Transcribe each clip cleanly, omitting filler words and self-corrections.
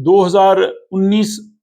2019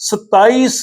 27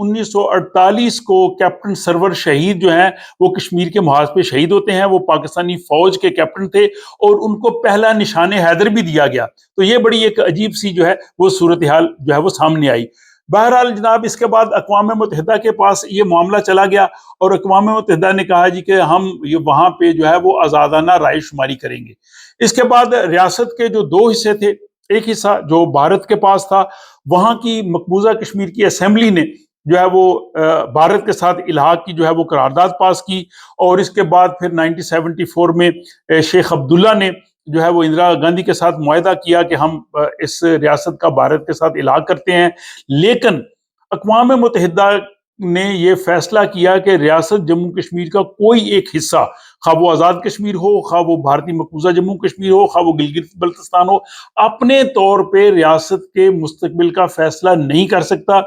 1948 کو کیپٹن سرور شہید جو ہیں وہ کشمیر کے محاذ پہ شہید ہوتے ہیں. وہ پاکستانی فوج کے کیپٹن تھے اور ان کو پہلا نشان حیدر بھی دیا گیا. تو یہ بڑی ایک عجیب سی جو ہے وہ صورتحال جو ہے وہ سامنے آئی. بہرحال جناب اس کے بعد اقوام متحدہ کے پاس یہ معاملہ چلا گیا اور اقوام متحدہ نے کہا جی کہ ہم وہاں پہ جو ہے وہ آزادانہ رائے شماری کریں گے. اس کے بعد ریاست کے جو دو حصے تھے، ایک حصہ جو بھارت کے پاس تھا، وہاں کی مقبوضہ کشمیر کی اسمبلی نے جو ہے وہ بھارت کے ساتھ الحاق کی جو ہے وہ قرارداد پاس کی. اور اس کے بعد پھر 1974 میں شیخ عبداللہ نے جو ہے وہ اندرا گاندھی کے ساتھ معاہدہ کیا کہ ہم اس ریاست کا بھارت کے ساتھ الحاق کرتے ہیں. لیکن اقوام متحدہ نے یہ فیصلہ کیا کہ ریاست جموں کشمیر کا کوئی ایک حصہ، خواہ وہ آزاد کشمیر ہو، خواہ وہ بھارتی مقبوضہ جموں کشمیر ہو، خواہ وہ گلگت بلتستان ہو، اپنے طور پہ ریاست کے مستقبل کا فیصلہ نہیں کر سکتا.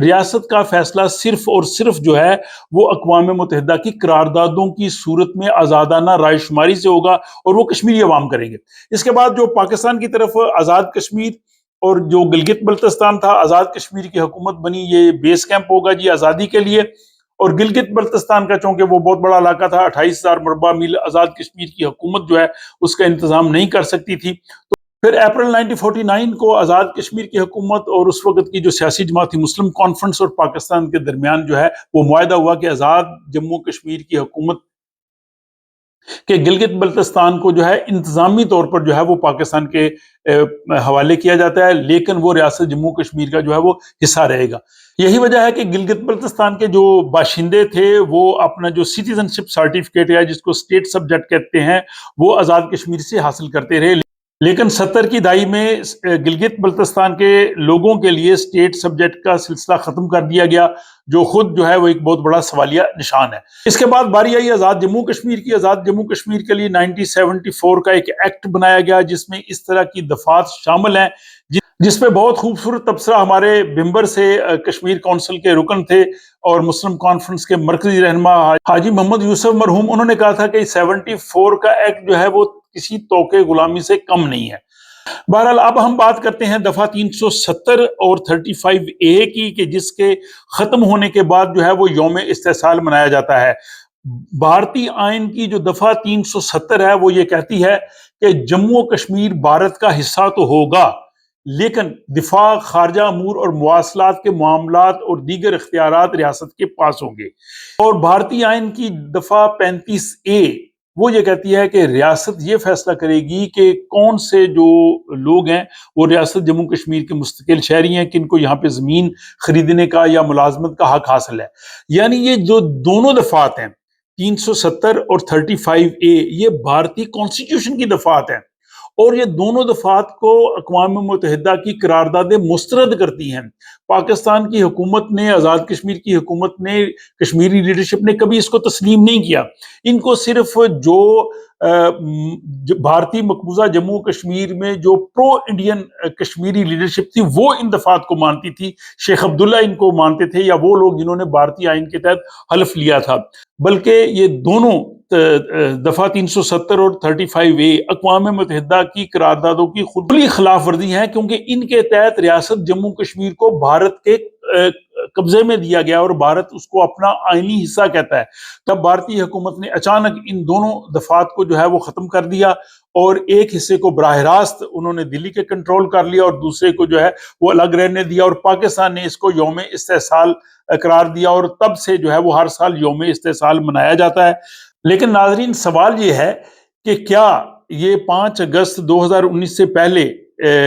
ریاست کا فیصلہ صرف اور صرف جو ہے وہ اقوام متحدہ کی قراردادوں کی صورت میں آزادانہ رائے شماری سے ہوگا اور وہ کشمیری عوام کریں گے. اس کے بعد جو پاکستان کی طرف آزاد کشمیر اور جو گلگت بلتستان تھا، آزاد کشمیر کی حکومت بنی، یہ بیس کیمپ ہوگا جی آزادی کے لیے. اور گلگت بلتستان کا چونکہ وہ بہت بڑا علاقہ تھا، 28,000 مربع میل، آزاد کشمیر کی حکومت جو ہے اس کا انتظام نہیں کر سکتی تھی. تو پھر اپریل 1949 کو آزاد کشمیر کی حکومت اور اس وقت کی جو سیاسی جماعت تھی مسلم کانفرنس اور پاکستان کے درمیان جو ہے وہ معاہدہ ہوا کہ آزاد جموں کشمیر کی حکومت کہ گلگت بلتستان کو جو ہے انتظامی طور پر جو ہے وہ پاکستان کے حوالے کیا جاتا ہے، لیکن وہ ریاست جموں کشمیر کا جو ہے وہ حصہ رہے گا. یہی وجہ ہے کہ گلگت بلتستان کے جو باشندے تھے وہ اپنا جو سٹیزن شپ سرٹیفکیٹ ہے جس کو اسٹیٹ سبجیکٹ کہتے ہیں وہ آزاد کشمیر سے حاصل کرتے رہے. لیکن 70 کی دہائی میں گلگت بلتستان کے لوگوں کے لیے اسٹیٹ سبجیکٹ کا سلسلہ ختم کر دیا گیا، جو خود جو ہے وہ ایک بہت بڑا سوالیہ نشان ہے. اس کے بعد باری آئی آزاد جموں کشمیر کی. آزاد جموں کشمیر کے لیے 1974 کا ایک ایکٹ بنایا گیا جس میں اس طرح کی دفعات شامل ہیں جس پہ بہت خوبصورت تبصرہ ہمارے بمبر سے کشمیر کونسل کے رکن تھے اور مسلم کانفرنس کے مرکزی رہنما حاجی محمد یوسف مرحوم، انہوں نے کہا تھا کہ 74 کا ایکٹ جو ہے وہ کسی توقع غلامی سے کم نہیں ہے. بہرحال اب ہم بات کرتے ہیں دفعہ 370 اور 35A کی، کہ جس کے ختم ہونے کے بعد جو ہے وہ یوم استحصال منایا جاتا ہے. بھارتی آئین کی جو دفعہ 370 ہے وہ یہ کہتی ہے کہ جموں کشمیر بھارت کا حصہ تو ہوگا، لیکن دفاع، خارجہ امور اور مواصلات کے معاملات اور دیگر اختیارات ریاست کے پاس ہوں گے. اور بھارتی آئین کی دفعہ 35A وہ یہ کہتی ہے کہ ریاست یہ فیصلہ کرے گی کہ کون سے جو لوگ ہیں وہ ریاست جموں کشمیر کے مستقل شہری ہیں، کن کو یہاں پہ زمین خریدنے کا یا ملازمت کا حق حاصل ہے. یعنی یہ جو دونوں دفعات ہیں 370 اور 35A یہ بھارتی کانسٹیٹیوشن کی دفعات ہیں، اور یہ دونوں دفعات کو اقوام متحدہ کی قراردادیں مسترد کرتی ہیں. پاکستان کی حکومت نے، آزاد کشمیر کی حکومت نے، کشمیری لیڈرشپ نے کبھی اس کو تسلیم نہیں کیا. ان کو صرف جو بھارتی مقبوضہ جموں کشمیر میں جو پرو انڈین کشمیری لیڈرشپ تھی وہ ان دفعات کو مانتی تھی. شیخ عبداللہ ان کو مانتے تھے یا وہ لوگ جنہوں نے بھارتی آئین کے تحت حلف لیا تھا. بلکہ یہ دونوں دفعہ 370 اور 35A اقوام متحدہ کی قراردادوں کی خودلی خلاف ورزی ہیں، کیونکہ ان کے تحت ریاست جموں کشمیر کو بھارت کے قبضے میں دیا گیا اور بھارت اس کو اپنا آئینی حصہ کہتا ہے. تب بھارتی حکومت نے اچانک ان دونوں دفعات کو جو ہے وہ ختم کر دیا اور ایک حصے کو براہ راست انہوں نے دلی کے کنٹرول کر لیا اور دوسرے کو جو ہے وہ الگ رہنے دیا، اور پاکستان نے اس کو یوم استحصال قرار دیا اور تب سے جو ہے وہ ہر سال یوم استحصال منایا جاتا ہے. لیکن ناظرین سوال یہ ہے کہ کیا یہ 5 اگست 2019 سے پہلے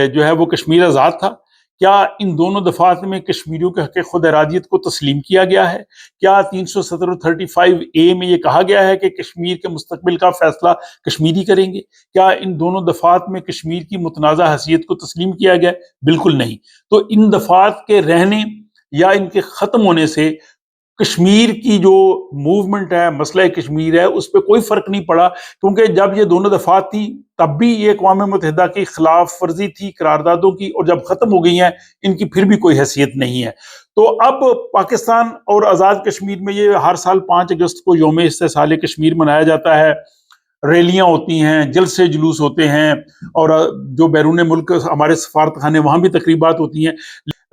جو ہے وہ کشمیر آزاد تھا؟ کیا ان دونوں دفعات میں کشمیریوں کے حق خود ارادیت کو تسلیم کیا گیا ہے؟ کیا 370 اور 35A میں یہ کہا گیا ہے کہ کشمیر کے مستقبل کا فیصلہ کشمیری کریں گے؟ کیا ان دونوں دفعات میں کشمیر کی متنازع حیثیت کو تسلیم کیا گیا؟ بالکل نہیں. تو ان دفعات کے رہنے یا ان کے ختم ہونے سے کشمیر کی جو موومنٹ ہے، مسئلہ کشمیر ہے، اس پہ کوئی فرق نہیں پڑا، کیونکہ جب یہ دونوں دفعات تھی تب بھی یہ اقوام متحدہ کی خلاف ورزی تھی قراردادوں کی، اور جب ختم ہو گئی ہیں ان کی پھر بھی کوئی حیثیت نہیں ہے. تو اب پاکستان اور آزاد کشمیر میں یہ ہر سال 5 اگست کو یوم استحصال کشمیر منایا جاتا ہے. ریلیاں ہوتی ہیں، جلسے جلوس ہوتے ہیں، اور جو بیرون ملک ہمارے سفارت خانے وہاں بھی تقریبات ہوتی ہیں۔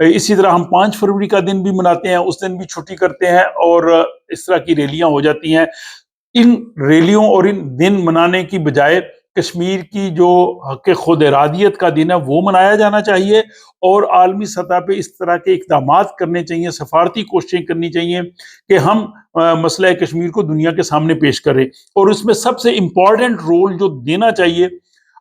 اسی طرح ہم 5 فروری کا دن بھی مناتے ہیں، اس دن بھی چھٹی کرتے ہیں اور اس طرح کی ریلیاں ہو جاتی ہیں۔ ان ریلیوں اور ان دن منانے کی بجائے کشمیر کی جو حق خود ارادیت کا دن ہے وہ منایا جانا چاہیے، اور عالمی سطح پہ اس طرح کے اقدامات کرنے چاہیے، سفارتی کوششیں کرنی چاہیے کہ ہم مسئلہ کشمیر کو دنیا کے سامنے پیش کریں۔ اور اس میں سب سے امپورٹنٹ رول جو دینا چاہیے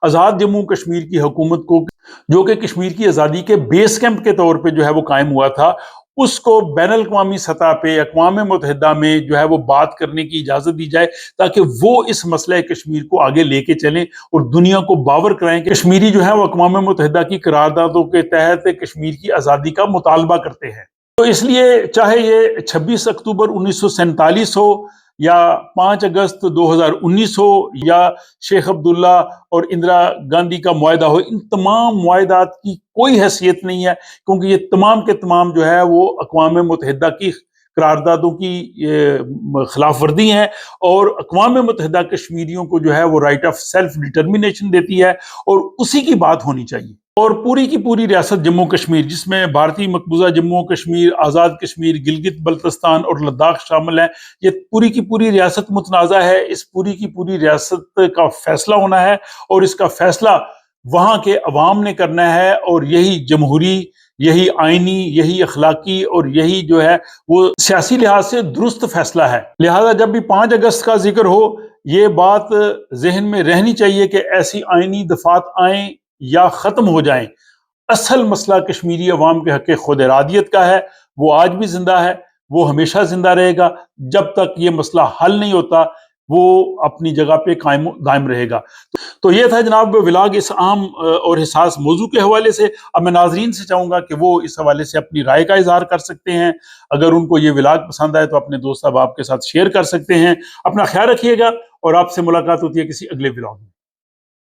آزاد جموں کشمیر کی حکومت کو، جو کہ کشمیر کی آزادی کے بیس کیمپ کے طور پہ جو ہے وہ قائم ہوا تھا، اس کو بین الاقوامی سطح پہ اقوام متحدہ میں جو ہے وہ بات کرنے کی اجازت دی جائے، تاکہ وہ اس مسئلہ کشمیر کو آگے لے کے چلیں اور دنیا کو باور کرائیں کہ کشمیری جو ہے وہ اقوام متحدہ کی قراردادوں کے تحت کشمیر کی آزادی کا مطالبہ کرتے ہیں۔ تو اس لیے چاہے یہ 26 اکتوبر 1947 ہو، یا 5 اگست 2019 ہو، یا شیخ عبداللہ اور اندرا گاندھی کا معاہدہ ہو، ان تمام معاہدات کی کوئی حیثیت نہیں ہے، کیونکہ یہ تمام کے تمام جو ہے وہ اقوام متحدہ کی قراردادوں کی خلاف ورزی ہیں، اور اقوام متحدہ کشمیریوں کو جو ہے وہ رائٹ آف سیلف ڈٹرمنیشن دیتی ہے، اور اسی کی بات ہونی چاہیے۔ اور پوری کی پوری ریاست جموں کشمیر، جس میں بھارتی مقبوضہ جموں کشمیر، آزاد کشمیر، گلگت بلتستان اور لداخ شامل ہیں، یہ پوری کی پوری ریاست متنازع ہے۔ اس پوری کی پوری ریاست کا فیصلہ ہونا ہے، اور اس کا فیصلہ وہاں کے عوام نے کرنا ہے، اور یہی جمہوری، یہی آئینی، یہی اخلاقی، اور یہی جو ہے وہ سیاسی لحاظ سے درست فیصلہ ہے۔ لہذا جب بھی 5 اگست کا ذکر ہو، یہ بات ذہن میں رہنی چاہیے کہ ایسی آئینی دفعات آئیں یا ختم ہو جائیں، اصل مسئلہ کشمیری عوام کے حق خود ارادیت کا ہے، وہ آج بھی زندہ ہے، وہ ہمیشہ زندہ رہے گا۔ جب تک یہ مسئلہ حل نہیں ہوتا، وہ اپنی جگہ پہ قائم دائم رہے گا۔ تو یہ تھا جناب ولاگ اس اہم اور حساس موضوع کے حوالے سے۔ اب میں ناظرین سے چاہوں گا کہ وہ اس حوالے سے اپنی رائے کا اظہار کر سکتے ہیں۔ اگر ان کو یہ ولاگ پسند آئے تو اپنے دوست احباب کے ساتھ شیئر کر سکتے ہیں۔ اپنا خیال رکھیے گا، اور آپ سے ملاقات ہوتی ہے کسی اگلے ولاگ میں۔